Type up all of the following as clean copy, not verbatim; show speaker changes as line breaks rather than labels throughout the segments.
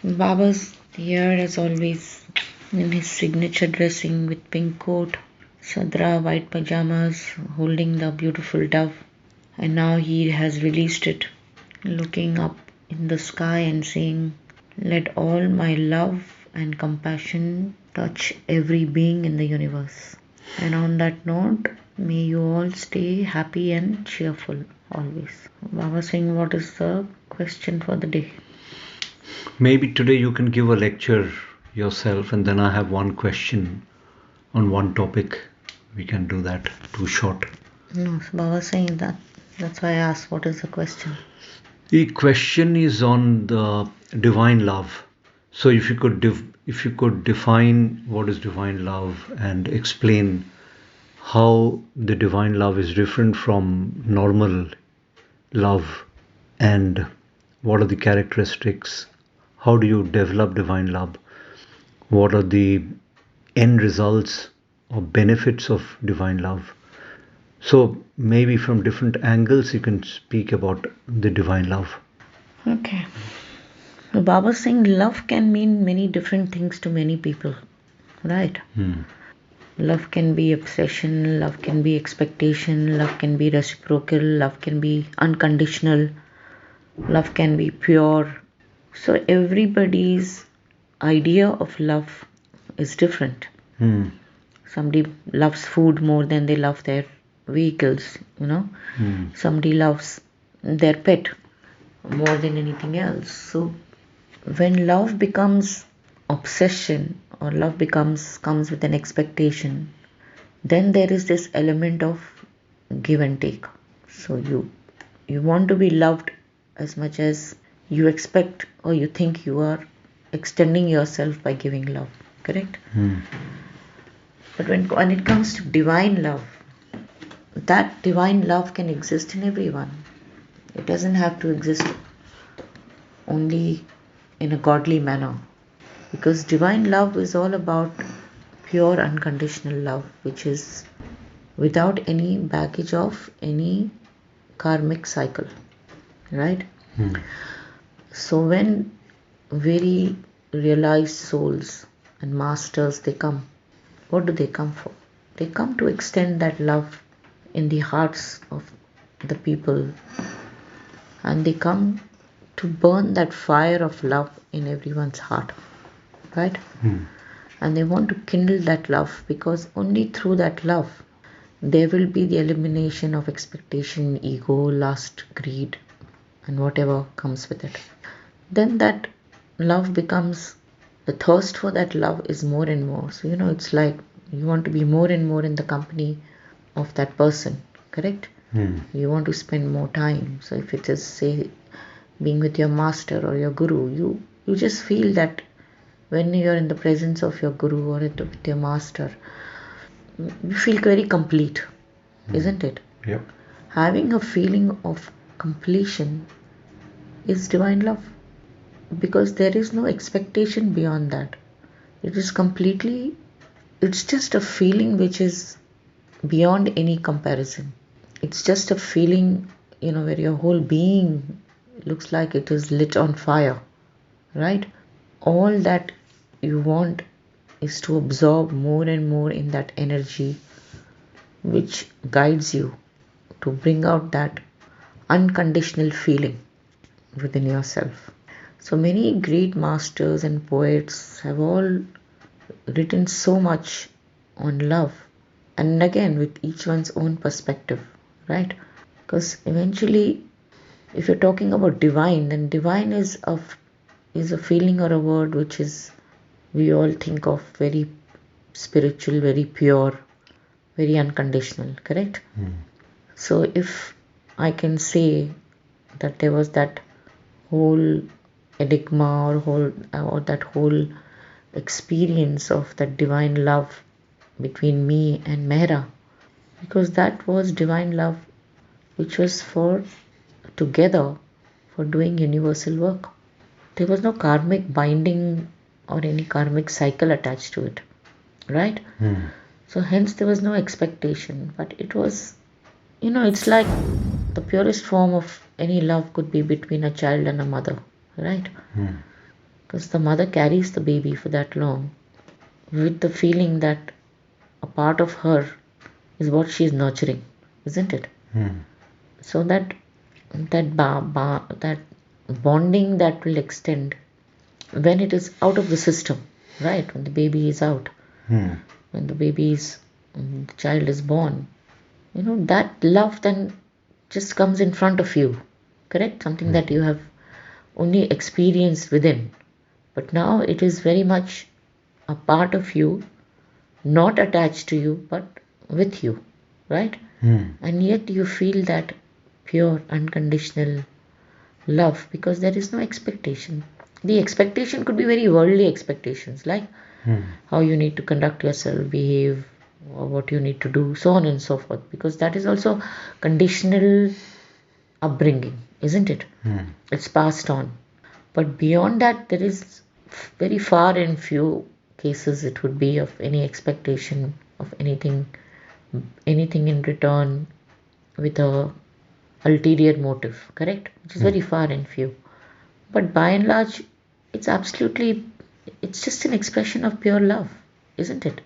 Baba's here as always in his signature dressing with pink coat, sadra, white pajamas, holding the beautiful dove. And now he has released it, looking up in the sky and saying, "Let all my love and compassion touch every being in the universe." And on that note, may you all stay happy and cheerful always. Baba Singh, what is the question for the day?
Maybe today you can give a lecture yourself, and then I have one question on one topic. We can do that, too short.
No, so Baba saying that. That's why I asked what is the question.
The question is on the divine love. So if you could define what is divine love and explain how the divine love is different from normal love, and what are the characteristics, how do you develop divine love, what are the end results or benefits of divine love. So maybe from different angles you can speak about the divine love.
Okay. So Baba saying love can mean many different things to many people, right? Love can be obsession, love can be expectation, love can be reciprocal, love can be unconditional, love can be pure. So everybody's idea of love is different.
Hmm.
Somebody loves food more than they love their vehicles, Somebody loves their pet more than anything else. So when love becomes obsession or love becomes comes with an expectation, then there is this element of give and take. So you want to be loved as much as you expect or you think you are extending yourself by giving love, correct? But when it comes to divine love, that divine love can exist in everyone. It doesn't have to exist only in a godly manner, because divine love is all about pure unconditional love, which is without any baggage of any karmic cycle, right? So when very realized souls and masters they come, what do they come for? They come to extend that love in the hearts of the people, and they come to burn that fire of love in everyone's heart, right? And they want to kindle that love, because only through that love there will be the elimination of expectation, ego, lust, greed, and whatever comes with it. Then that love becomes, the thirst for that love is more and more. So, it's like you want to be more and more in the company of that person, correct? You want to spend more time. So if it is, say, being with your master or your guru, you just feel that when you're in the presence of your guru or with your master, you feel very complete, isn't it?
Yep.
Having a feeling of completion is divine love, because there is no expectation beyond that. It is completely, it's just a feeling which is beyond any comparison. It's just a feeling, where your whole being looks like it is lit on fire, right? All that you want is to absorb more and more in that energy which guides you to bring out that unconditional feeling within yourself. So many great masters and poets have all written so much on love, and again with each one's own perspective, right? Because eventually, if you're talking about divine, then divine is a feeling or a word which is, we all think of very spiritual, very pure, very unconditional, correct? So if I can say that there was that whole enigma or that whole experience of that divine love between me and Mehra, because that was divine love which was for together for doing universal work. There was no karmic binding or any karmic cycle attached to it, right? So hence there was no expectation, but it was, it's like the purest form of any love could be between a child and a mother, right? because the mother carries the baby for that long with the feeling that a part of her is what she is nurturing, isn't it? So that bonding that will extend when it is out of the system, right? When the baby is out, when the child is born, that love then just comes in front of you, correct? Something that you have only experienced within, but now it is very much a part of you, not attached to you, but with you, right? And yet you feel that pure, unconditional love because there is no expectation. The expectation could be very worldly expectations, like how you need to conduct yourself, behave, or what you need to do, so on and so forth, because that is also conditional upbringing, isn't it? It's passed on. But beyond that, there is very far and few cases it would be of any expectation of anything in return with a ulterior motive, correct? Which is very far and few. But by and large, it's absolutely, it's just an expression of pure love, isn't it?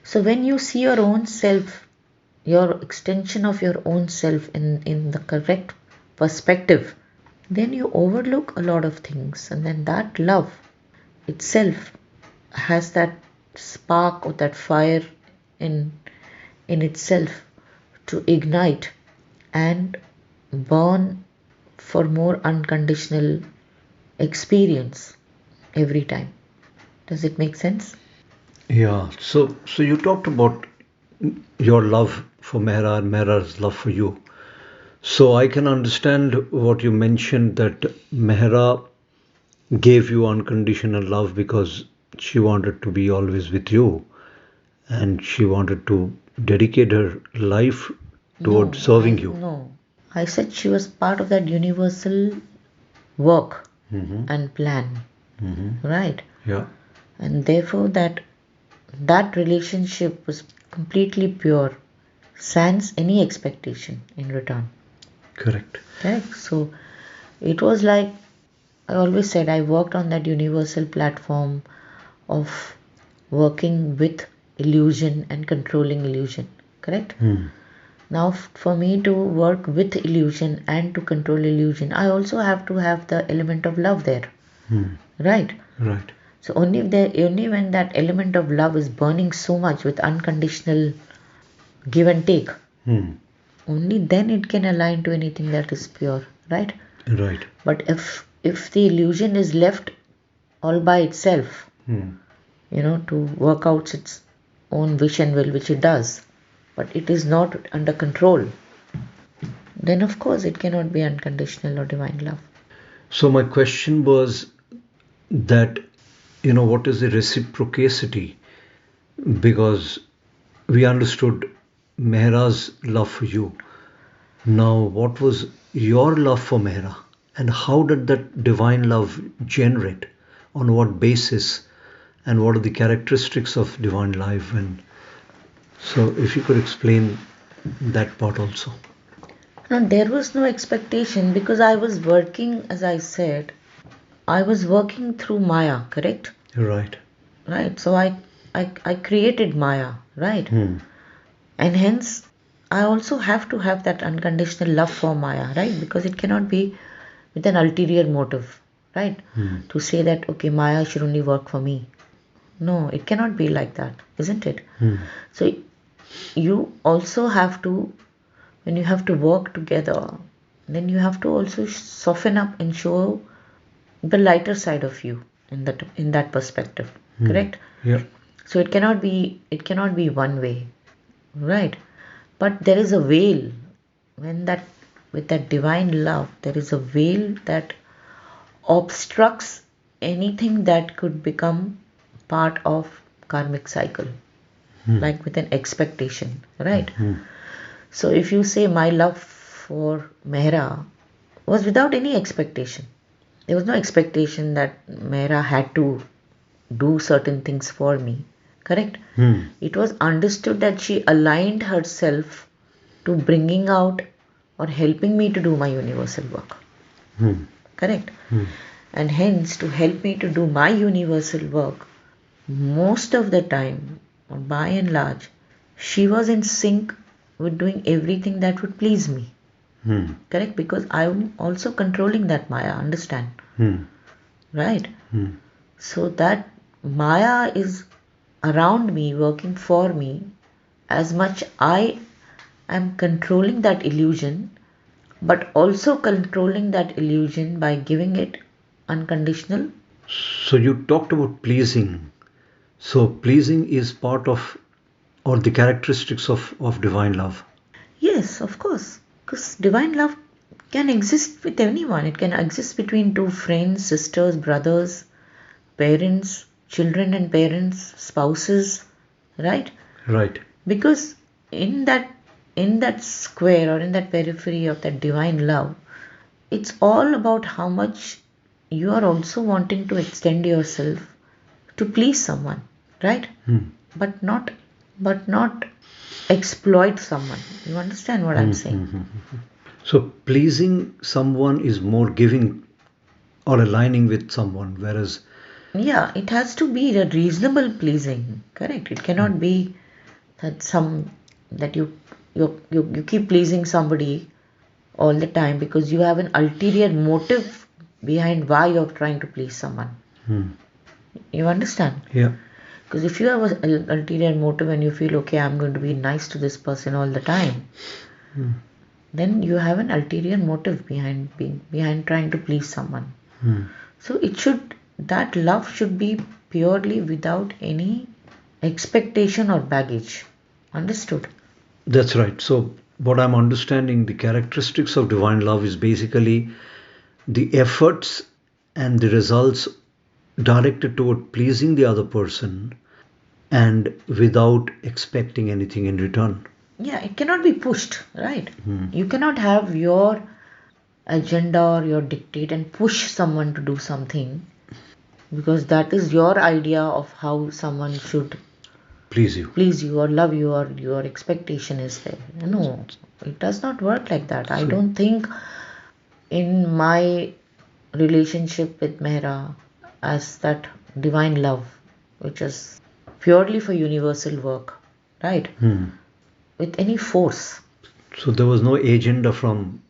So when you see your own self, your extension of your own self in the correct perspective, then you overlook a lot of things. And then that love itself has that spark or that fire in itself to ignite and burn for more unconditional experience every time. Does it make sense?
Yeah. So you talked about your love for Mehra and Mehra's love for you. So I can understand what you mentioned, that Mehra gave you unconditional love because she wanted to be always with you, and she wanted to dedicate her life toward serving you.
No. I said she was part of that universal work and plan, right?
Yeah.
And therefore that relationship was completely pure, sans any expectation in return.
Correct.
Correct. So it was like I always said, I worked on that universal platform of working with illusion and controlling illusion. Correct? Now, for me to work with illusion and to control illusion, I also have to have the element of love there. Right?
Right.
So only when that element of love is burning so much with unconditional give and take, only then it can align to anything that is pure. Right?
Right.
But if the illusion is left all by itself, to work out its own wish and will, which it does, but it is not under control, then of course it cannot be unconditional or divine love.
So my question was that, what is the reciprocity? Because we understood Mehra's love for you. Now, what was your love for Mehra? And how did that divine love generate? On what basis? And what are the characteristics of divine love? And so, if you could explain that part also.
No, there was no expectation because I was working, as I said, I was working through Maya, correct?
Right.
Right. So I created Maya, right? And hence I also have to have that unconditional love for Maya, right? Because it cannot be with an ulterior motive, right? To say that, okay, Maya should only work for me. No, it cannot be like that, isn't it? So you also have to, when you have to work together, then you have to also soften up and show the lighter side of you in that perspective, correct?
Yeah.
So it cannot be one way, right? But there is a veil with that divine love, there is a veil that obstructs anything that could become part of karmic cycle, like with an expectation, right? So if you say my love for Mehra was without any expectation, there was no expectation that Mehra had to do certain things for me, correct? It was understood that she aligned herself to bringing out or helping me to do my universal work, correct? And hence, to help me to do my universal work, most of the time, or by and large, she was in sync with doing everything that would please me.
Hmm.
Correct? Because I'm also controlling that Maya, understand?
Hmm.
Right?
Hmm.
So that Maya is around me, working for me, as much I am controlling that illusion, but also controlling that illusion by giving it unconditional.
So you talked about pleasing. So pleasing is part of or the characteristics of divine love.
Yes, of course. Because divine love can exist with anyone. It can exist between two friends, sisters, brothers, parents, children and parents, spouses, right?
Right.
Because in that square or in that periphery of that divine love, it's all about how much you are also wanting to extend yourself to please someone, right?
Hmm.
But not exploit someone. You understand what I'm
Hmm.
saying?
So pleasing someone is more giving or aligning with someone, whereas
Yeah, it has to be a reasonable pleasing, correct? It cannot be that that you keep pleasing somebody all the time because you have an ulterior motive behind why you're trying to please someone. You understand?
yeah.
Because if you have an ulterior motive and you feel, okay, I'm going to be nice to this person all the time, then you have an ulterior motive behind trying to please someone. So that love should be purely without any expectation or baggage. Understood?
That's right. So what I'm understanding, the characteristics of divine love is basically the efforts and the results directed toward pleasing the other person and without expecting anything in return.
Yeah, it cannot be pushed, right? You cannot have your agenda or your dictate and push someone to do something because that is your idea of how someone should
Please you.
please you or love you or your expectation is there. No, it does not work like that. I
So
don't think in my relationship with Mehra as that divine love, which is purely for universal work, right? With any force.
so there was no agenda from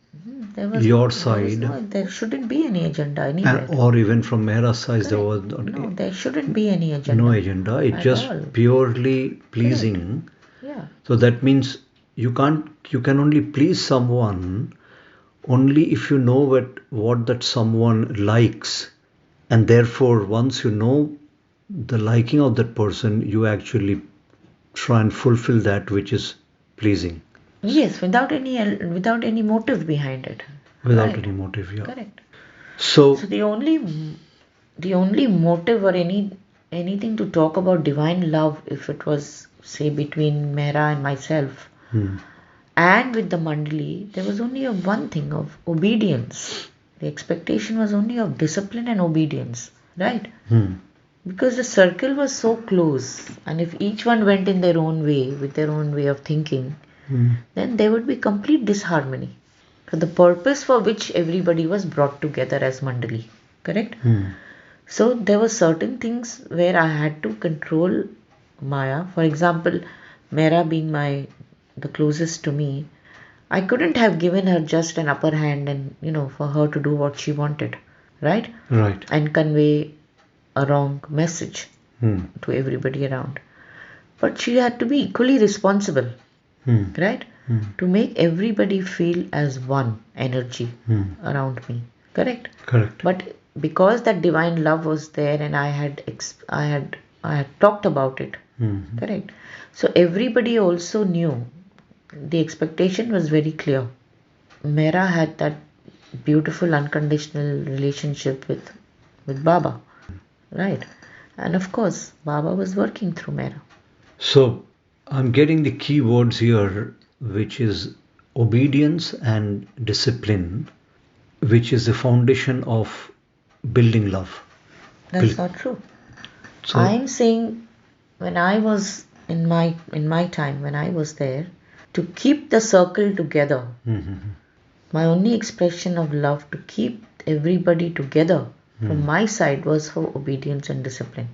your side
There shouldn't be any agenda
and
anywhere.
or even from Mehra's side there
Correct.
was
No, there shouldn't be any
no
agenda
agenda. It's
at
just
all.
purely
Correct.
pleasing.
Yeah.
So that means you can only please someone only if you know what that someone likes, and therefore once you know the liking of that person you actually try and fulfill that which is pleasing
Yes, without any motive behind it.
without
Right.
any motive. Yeah.
Correct. So
So
the only motive or anything to talk about divine love, if it was say between Mehra and myself, and with the Mandali, there was only a one thing of obedience. The expectation was only of discipline and obedience, right? Because the circle was so close, and if each one went in their own way, with their own way of thinking, then there would be complete disharmony. For the purpose for which everybody was brought together as Mandali, correct? So there were certain things where I had to control Maya. For example, Mera being the closest to me, I couldn't have given her just an upper hand and for her to do what she wanted, right?
right.
And convey a wrong message
Hmm.
to everybody around. But she had to be equally responsible, right? To make everybody feel as one energy around me, correct?
Correct.
But because that divine love was there and I had talked about it, correct? So everybody also knew the expectation was very clear. Mera had that beautiful unconditional relationship with Baba, right? And of course, Baba was working through Mera.
So I'm getting the key words here, which is obedience and discipline, which is the foundation of building love.
That's not true.
So
I'm saying when I was in my time when I was there to keep the circle together, my only expression of love to keep everybody together from my side was for obedience and discipline.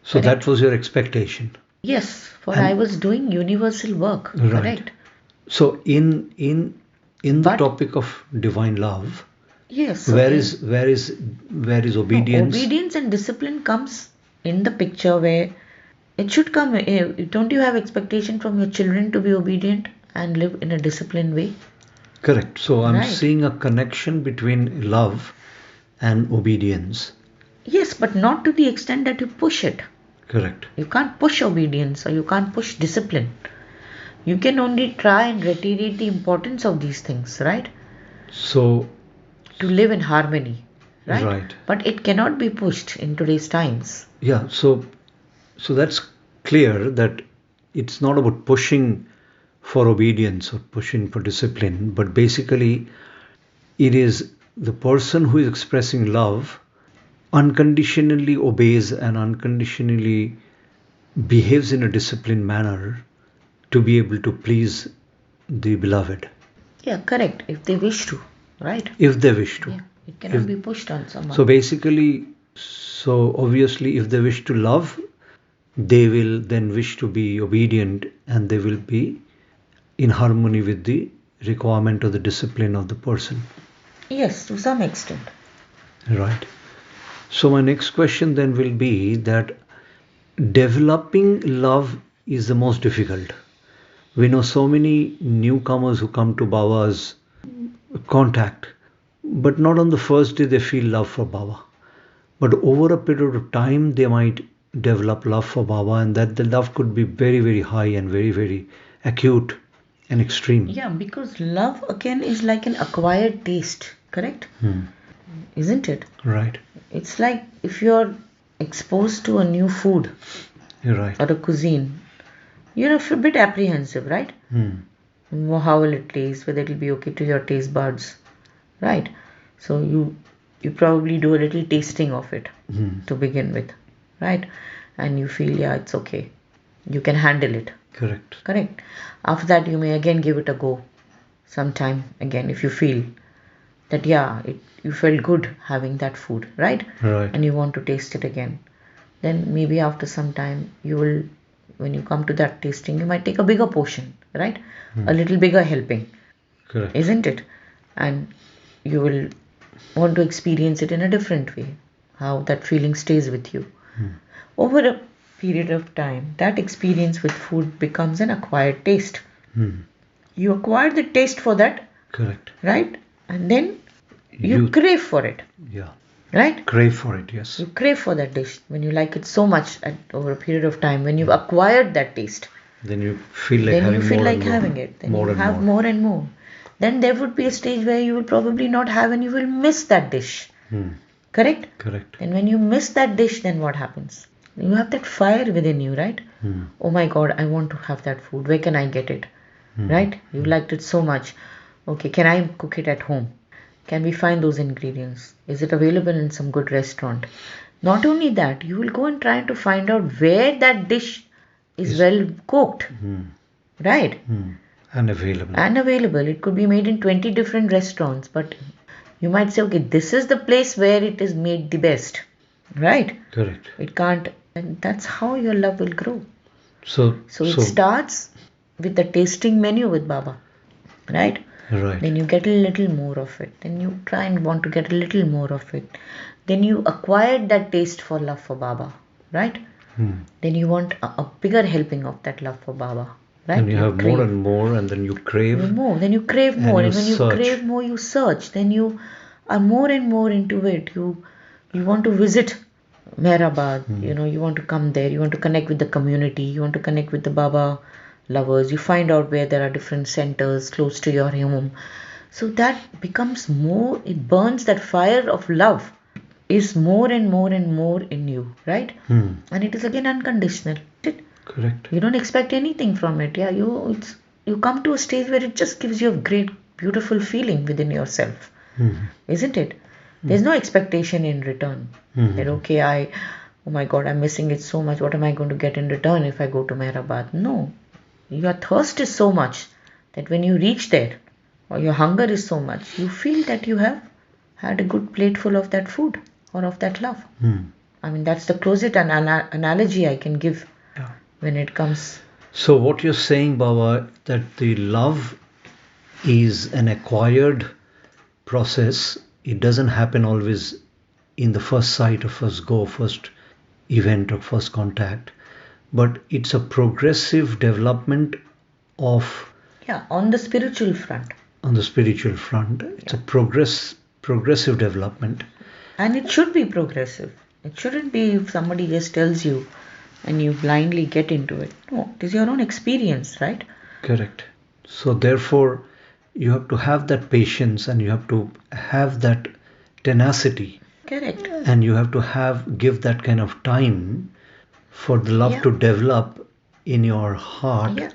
So
Correct.
that was your expectation.
Yes, for
And-
I was doing universal work.
Right.
Correct.
So in the
But-
topic of divine love,
Yes.
where
okay.
is obedience?
No, obedience and discipline comes in the picture where it should come. Don't you have expectation from your children to be obedient and live in a disciplined way?
Correct. So I'm
Right.
seeing a connection between love and obedience.
Yes, but not to the extent that you push it.
Correct.
You can't push obedience or you can't push discipline. You can only try and reiterate the importance of these things, right?
So
To live in harmony, right?
Right.
But it cannot be pushed in today's times.
yeah, so that's clear that it's not about pushing for obedience or pushing for discipline, but basically it is the person who is expressing love unconditionally obeys and unconditionally behaves in a disciplined manner to be able to please the beloved,
Yeah, correct. If they wish to, right?
if they wish to.
Yeah, it cannot
If-
be pushed on someone.
So basically, so obviously, if they wish to love, they will then wish to be obedient and they will be in harmony with the requirement or the discipline of the person.
Yes, to some extent.
Right. So my next question then will be that developing love is the most difficult. We know so many newcomers who come to Baba's contact, but not on the first day they feel love for Baba. But over a period of time, they might develop love for Baba, and that the love could be very, very high and very, very acute and extreme.
Yeah, because love again is like an acquired taste, correct?
Hmm.
Isn't it?
Right.
It's like if you're exposed to a new food
You're right.
or a cuisine, you're a bit apprehensive, right?
Hmm.
How will it taste, whether it'll be okay to your taste buds, right? So you probably do a little tasting of it
Hmm.
to begin with, right? And you feel, yeah, it's okay. You can handle it,
Correct.
correct? After that, you may again give it a go sometime again if you feel that, yeah, you felt good having that food, right?
Right.
And you want to taste it again. Then maybe after some time, you will, when you come to that tasting, you might take a bigger portion, right? A little bigger helping,
Correct.
isn't it? And you will want to experience it in a different way, how that feeling stays with you. Over a period of time, that experience with food becomes an acquired taste.
Hmm.
You acquire the taste for that,
Correct.
right? And then you crave for it,
Yeah.
right?
Crave for it. Yes.
You crave for that dish when you like it so much over a period of time, when you've acquired that taste.
Then you feel like
Then
having
you feel
more
like
and more.
having it. Then
more
you
and
have more and more. Then there would be a stage where you will probably not have and you will miss that dish.
Hmm.
Correct?
Correct.
And when you miss that dish, then what happens? You have that fire within you, right?
Hmm.
Oh my God, I want to have that food. Where can I get it? Right? You liked it so much. Okay, can I cook it at home? Can we find those ingredients? Is it available in some good restaurant? Not only that, you will go and try to find out where that dish is well cooked.
Hmm.
Right?
Hmm. And available.
And available. It could be made in 20 different restaurants, but you might say, okay, this is the place where it is made the best. Right?
Correct.
It can't, and that's how your love will grow.
So
So it starts with the tasting menu with Baba. Right?
right.
Then you get a little more of it. Then you try and want to get a little more of it. Then you acquired that taste for love for Baba. Right?
Hmm.
Then you want a bigger helping of that love for Baba. Right?
And you have
crave.
more and more, and then you crave.
More. Then you crave more.
you
And when you
search.
crave more, you search. Then you are more and more into it. You want to visit Mehrabad. You want to come there. You want to connect with the community. You want to connect with the Baba lovers. You find out where there are different centers close to your home. So that becomes more, it burns that fire of love is more and more and more in you, right?
Hmm.
And it is again unconditional.
Correct.
You don't expect anything from it. Yeah, you come to a stage where it just gives you a great, beautiful feeling within yourself, isn't it? There's no expectation in return. That okay, oh my God, I'm missing it so much. What am I going to get in return if I go to Mehrabad? No, your thirst is so much that when you reach there, or your hunger is so much, you feel that you have had a good plateful of that food. or of that love.
Hmm.
I mean, that's the closest analogy I can give
Yeah.
when it comes.
So what you're saying, Baba, that the love is an acquired process. It doesn't happen always in the first sight or first go, first event or first contact, but it's a progressive development of
Yeah, on the spiritual front.
on the spiritual front. It's a progressive development.
And it should be progressive. It shouldn't be if somebody just tells you and you blindly get into it. No, it is your own experience, right?
Correct. So therefore, you have to have that patience and you have to have that tenacity
Correct.
and you have to give that kind of time for the love
Yeah.
to develop in your heart
Yeah.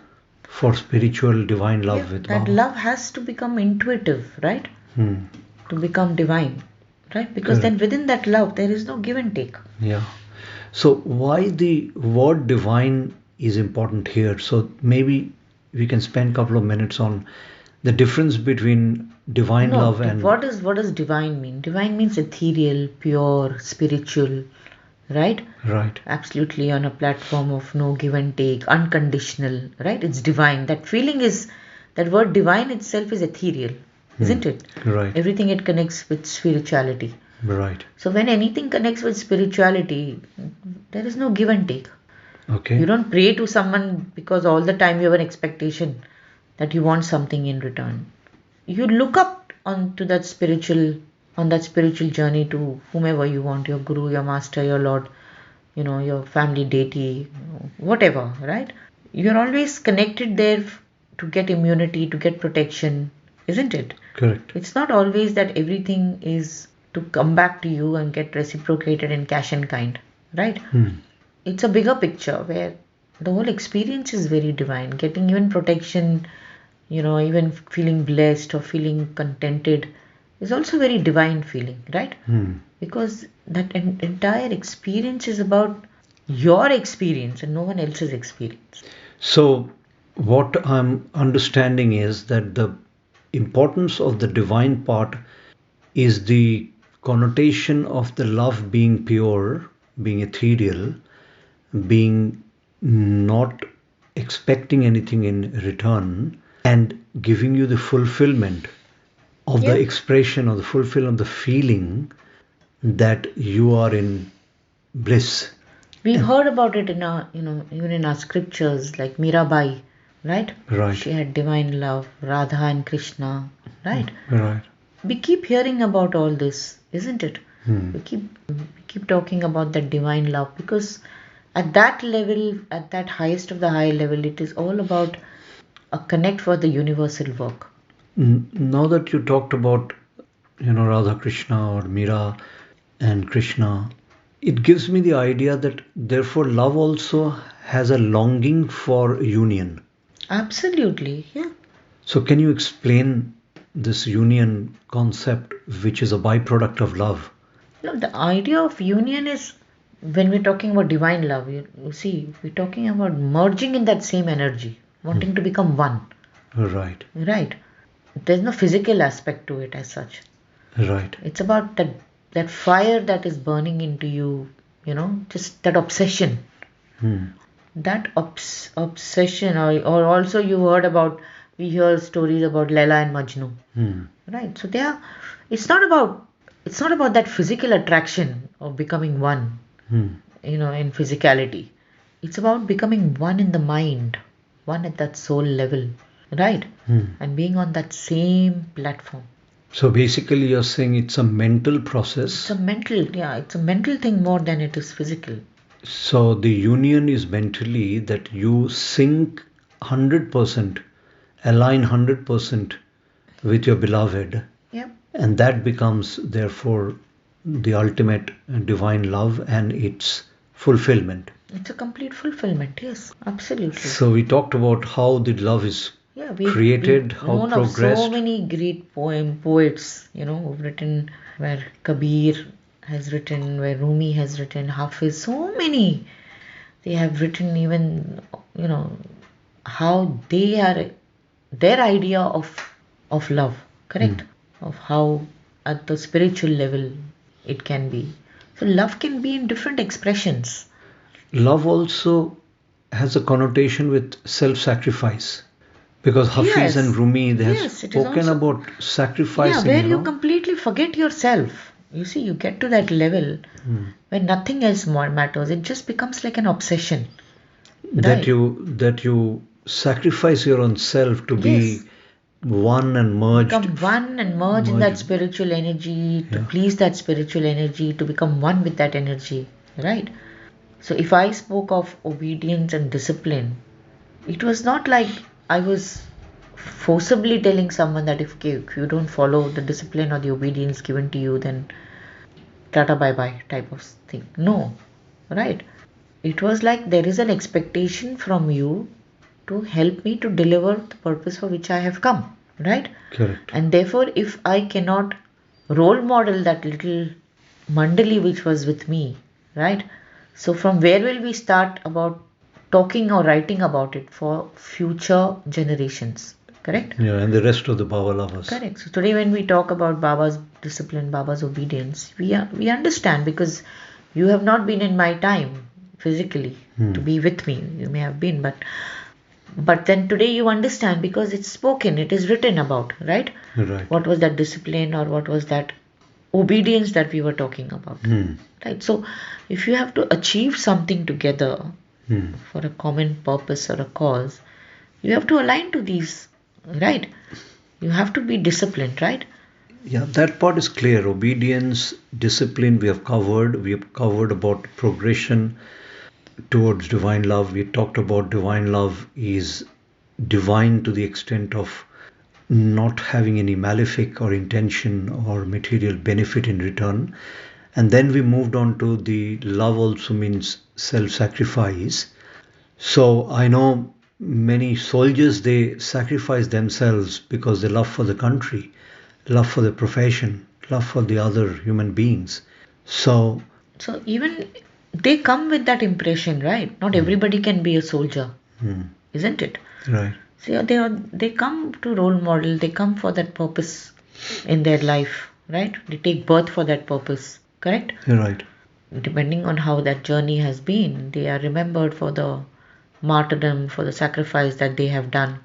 for spiritual divine love
Yeah,
with
that
Baba.
love has to become intuitive, right? To become divine, right? Because then within that love, there is no give and take.
Yeah. So why the word divine is important here? So maybe we can spend a couple of minutes on the difference between divine
No,
love and
what does divine mean? Divine means ethereal, pure, spiritual, right?
right.
Absolutely on a platform of no give and take, unconditional, right? It's divine. That feeling is, that word divine itself is ethereal, isn't it?
Right.
Everything it connects with spirituality.
Right.
So when anything connects with spirituality, there is no give and take.
Okay.
You don't pray to someone because all the time you have an expectation that you want something in return. You look up on that spiritual journey to whomever you want, your guru, your master, your lord, your family deity, whatever, right? You're always connected there to get immunity, to get protection, isn't it?
Correct.
It's not always that everything is to come back to you and get reciprocated in cash and kind, right? It's a bigger picture where the whole experience is very divine. Getting even protection, even feeling blessed or feeling contented is also very divine feeling, right? Because that entire experience is about your experience and no one else's experience.
So what I'm understanding is that the importance of the divine part is the connotation of the love being pure, being ethereal, being not expecting anything in return, and giving you the fulfillment of the
Yeah.
expression or the fulfillment of the feeling that you are in bliss.
We've heard about it in our, even in our scriptures, like Mirabai, right?
Right.
She had divine love, Radha and Krishna, right?
Right.
We keep hearing about all this, isn't it? We keep talking about that divine love because at that level, at that highest of the high level, it is all about a connect for the universal work.
Now that you talked about, Radha Krishna or Mira and Krishna, it gives me the idea that therefore love also has a longing for union.
Absolutely, yeah.
So can you explain this union concept, which is a byproduct of love?
The idea of union is when we're talking about divine love, you see, we're talking about merging in that same energy, wanting to become one,
Right.
right? There's no physical aspect to it as such.
Right.
It's about that fire that is burning into you, just that obsession. That obsession, or also you heard about, we hear stories about Laila and Majnu, right? So it's not about that physical attraction of becoming one, in physicality. It's about becoming one in the mind, one at that soul level, right? And being on that same platform.
So basically you're saying it's a mental process.
It's a mental thing more than it is physical.
So the union is mentally that you sync 100%, align 100% with your beloved,
Yep.
and that becomes therefore the ultimate divine love and its fulfillment.
It's a complete fulfillment, yes, absolutely.
So we talked about how the love is created,
we've
how
known of
progressed.
so many great poets, who've written, where Kabir has written, where Rumi has written, Hafiz, so many. They have written even, how they are, their idea of love, correct? Of how at the spiritual level it can be. So love can be in different expressions.
Love also has a connotation with self-sacrifice, because Hafiz and
Yes,
Rumi, they have
yes, it is
spoken
also,
about
yeah,
sacrificing,
where you completely forget yourself. You see, you get to that level where nothing else more matters. It just becomes like an obsession,
that
right?
you sacrifice your own self to
Yes,
be one and merged,
become one and merge in that
merged.
spiritual energy, to
Yeah,
please that spiritual energy, to become one with that energy, right? So if I spoke of obedience and discipline, it was not like I was forcibly telling someone that if you don't follow the discipline or the obedience given to you, then tata bye bye type of thing. No, right? It was like there is an expectation from you to help me to deliver the purpose for which I have come, right?
correct.
And therefore, if I cannot role model that little mandali which was with me, right? So, from where will we start about talking or writing about it for future generations? Correct?
Yeah, and the rest of the Baba lovers.
Correct. So today, when we talk about Baba's discipline, Baba's obedience, we understand because you have not been in my time physically to be with me. You may have been, but then today you understand because it's spoken, it is written about, right?
Right.
What was that discipline or what was that obedience that we were talking about, right? So if you have to achieve something together for a common purpose or a cause, you have to align to these, right? You have to be disciplined, right?
Yeah, that part is clear. Obedience, discipline, we have covered. We have covered about progression towards divine love. We talked about divine love is divine to the extent of not having any malefic or intention or material benefit in return. And then we moved on to the love also means self sacrifice. So I know many soldiers, they sacrifice themselves because they love for the country, love for the profession, love for the other human beings. So,
So even they come with that impression, right? Not everybody can be a soldier, isn't it?
right,
So they come to role model, they come for that purpose in their life, right? They take birth for that purpose, correct?
right,
Depending on how that journey has been, they are remembered for the martyrdom, for the sacrifice that they have done,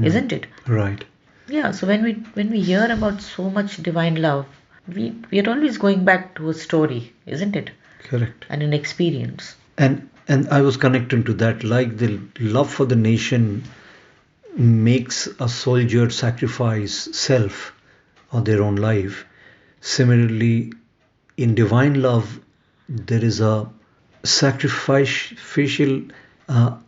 isn't it?
right.
Yeah, so when we hear about so much divine love, we are always going back to a story, isn't it?
Correct.
And an experience.
And I was connecting to that, like the love for the nation makes a soldier sacrifice self or their own life. Similarly, in divine love, there is a sacrificial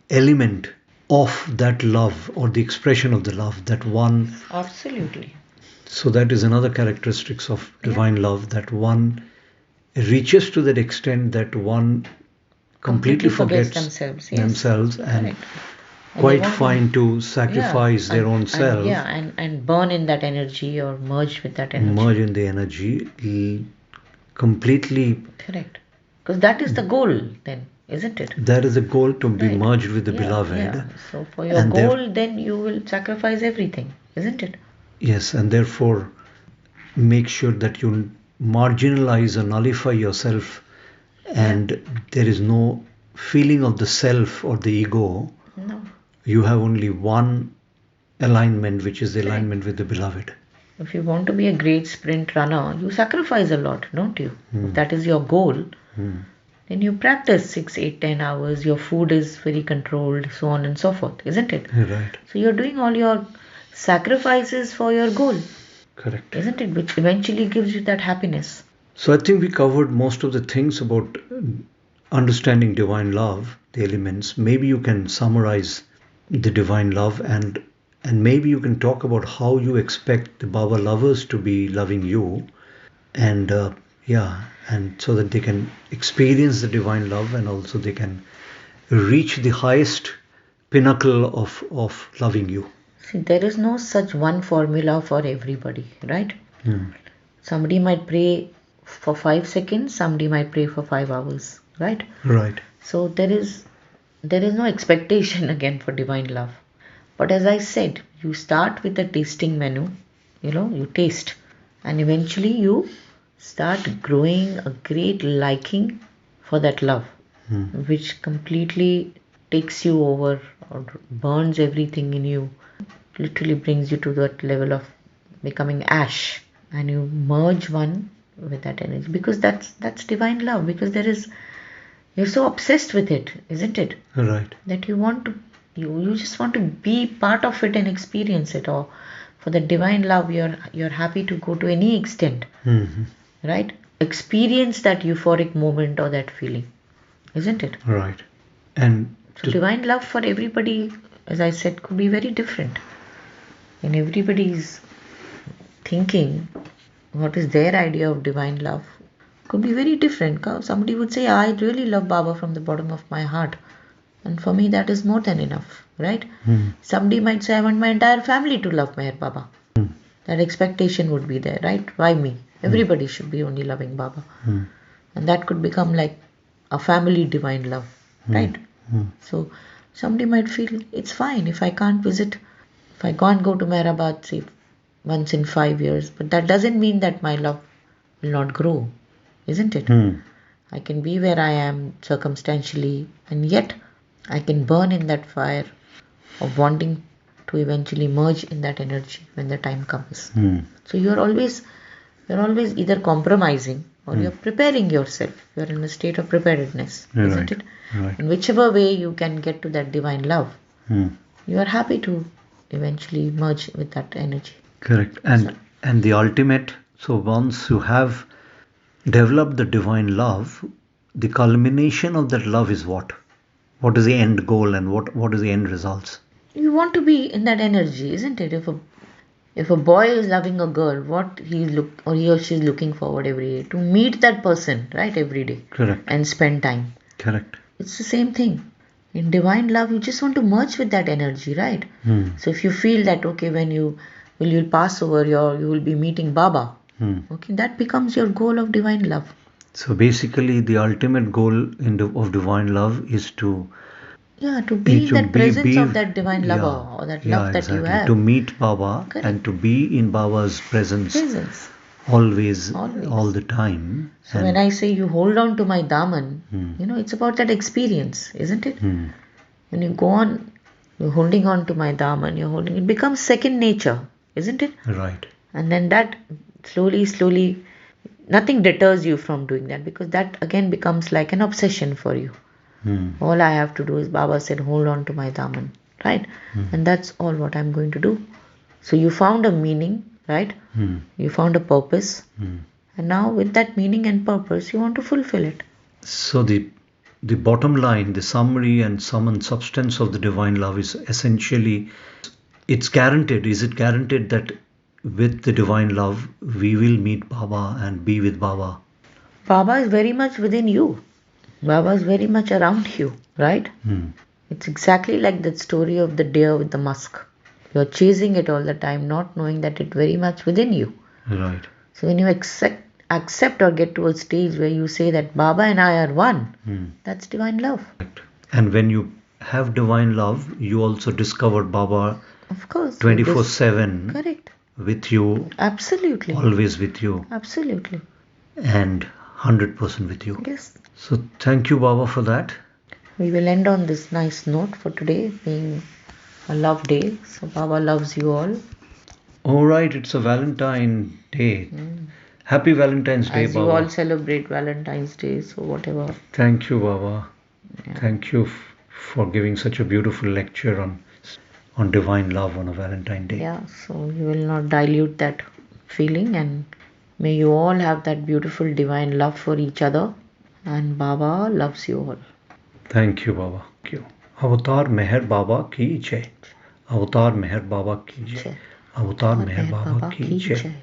element of that love or the expression of the love that one.
Absolutely.
So that is another characteristics of divine love, that one reaches to that extent that one completely
forgets
forgets
themselves. Yes.
themselves and
Correct. And they
quite
want to,
fine to
yeah,
sacrifice their own
and
self,
yeah, and burn in that energy or merge with that
merge
energy.
in the energy, completely.
Correct. Because that is the goal then, isn't it?
That is the goal, to be
Right.
merged with the
Yeah,
beloved.
yeah. So for your
And there,
goal, then you will sacrifice everything, isn't it?
yes, and therefore make sure that you marginalize or nullify yourself, and there is no feeling of the self or the ego.
No.
You have only one alignment, which is the
Correct.
alignment with the beloved.
If you want to be a great sprint runner, you sacrifice a lot, don't you? If that is your goal, then you practice 6, 8, 10 hours. Your food is very controlled, so on and so forth, isn't it?
Right.
So you're doing all your sacrifices for your goal,
Correct.
isn't it? Which eventually gives you that happiness.
So I think we covered most of the things about understanding divine love, the elements. Maybe you can summarize the divine love, and maybe you can talk about how you expect the Baba lovers to be loving you, and yeah, and so that they can experience the divine love, and also they can reach the highest pinnacle of loving you.
See, there is no such one formula for everybody, right? Somebody might pray for 5 seconds, somebody might pray for 5 hours, right?
Right.
So there is no expectation again for divine love. But as I said, you start with a tasting menu, you taste, and eventually you start growing a great liking for that love, which completely takes you over or burns everything in you, literally brings you to that level of becoming ash, and you merge one with that energy, because that's divine love, because you're so obsessed with it, isn't it?
Right.
That you just want to be part of it and experience it. Or for the divine love, you're happy to go to any extent, right? Experience that euphoric moment or that feeling, isn't it?
Right. And
So divine love for everybody, as I said, could be very different. And everybody's thinking, what is their idea of divine love, could be very different. Somebody would say, I really love Baba from the bottom of my heart. And for me, that is more than enough, right? Somebody might say, I want my entire family to love Meher Baba. That expectation would be there, right? Why me? Everybody should be only loving Baba. And that could become like a family divine love, right? So somebody might feel it's fine if I can't visit, if I can't go to Meherabad, say, once in 5 years, but that doesn't mean that my love will not grow, isn't it? I can be where I am circumstantially, and yet I can burn in that fire of wanting to eventually merge in that energy when the time comes. So you're always either compromising or you're preparing yourself. You're in a state of preparedness, isn't it?
Right.
In whichever way you can get to that divine love, you are happy to eventually merge with that energy.
Correct. And the ultimate, so once you have developed the divine love, the culmination of that love is what? What is the end goal and what is the end results?
You want to be in that energy, isn't it? If a boy is loving a girl, what he or she is looking forward every day to meet that person, right, every day.
Correct.
And spend time.
Correct.
It's the same thing. In divine love, you just want to merge with that energy, right? So if you feel that, okay, when you'll pass over, you will be meeting Baba. Okay, that becomes your goal of divine love.
So basically, the ultimate goal of divine love is to
be in that presence of that divine lover, or that love that
exactly.
you have.
To meet Baba.
Correct.
And to be in Baba's presence. Always, all the time.
So when I say you hold on to my daman, it's about that experience, isn't it? When you go on, you're holding on to my daman, it becomes second nature, isn't it?
Right.
And then that slowly, nothing deters you from doing that, because that again becomes like an obsession for you. All I have to do is, Baba said, hold on to my daman, right? And that's all what I'm going to do. So you found a meaning, right? You found a purpose. And now with that meaning and purpose, you want to fulfill it.
So the bottom line, the summary and sum and substance of the divine love is essentially, it's guaranteed. Is it guaranteed that with the divine love, we will meet Baba and be with Baba?
Baba is very much within you. Baba is very much around you, right? It's exactly like that story of the deer with the musk. You're chasing it all the time, not knowing that it's very much within you.
Right.
So when you accept or get to a stage where you say that Baba and I are one, that's divine love.
And when you have divine love, you also discover Baba,
of course,
24/7.
Correct.
With you.
Absolutely.
Always with you.
Absolutely.
And 100% with you.
Yes.
So thank you, Baba, for that.
We will end on this nice note for today, being a love day. So Baba loves you all.
All right, it's a Valentine Day. Happy Valentine's Day,
As
Baba.
You all celebrate Valentine's Day, so whatever.
Thank you, Baba. Yeah. Thank you for giving such a beautiful lecture on divine love on a Valentine Day.
Yeah, so you will not dilute that feeling, and may you all have that beautiful divine love for each other, and Baba loves you all.
Thank you, Baba. Thank you. Avatar Meher Baba ki jai. Avatar Meher Baba ki jai. Avatar Meher Baba ki jai.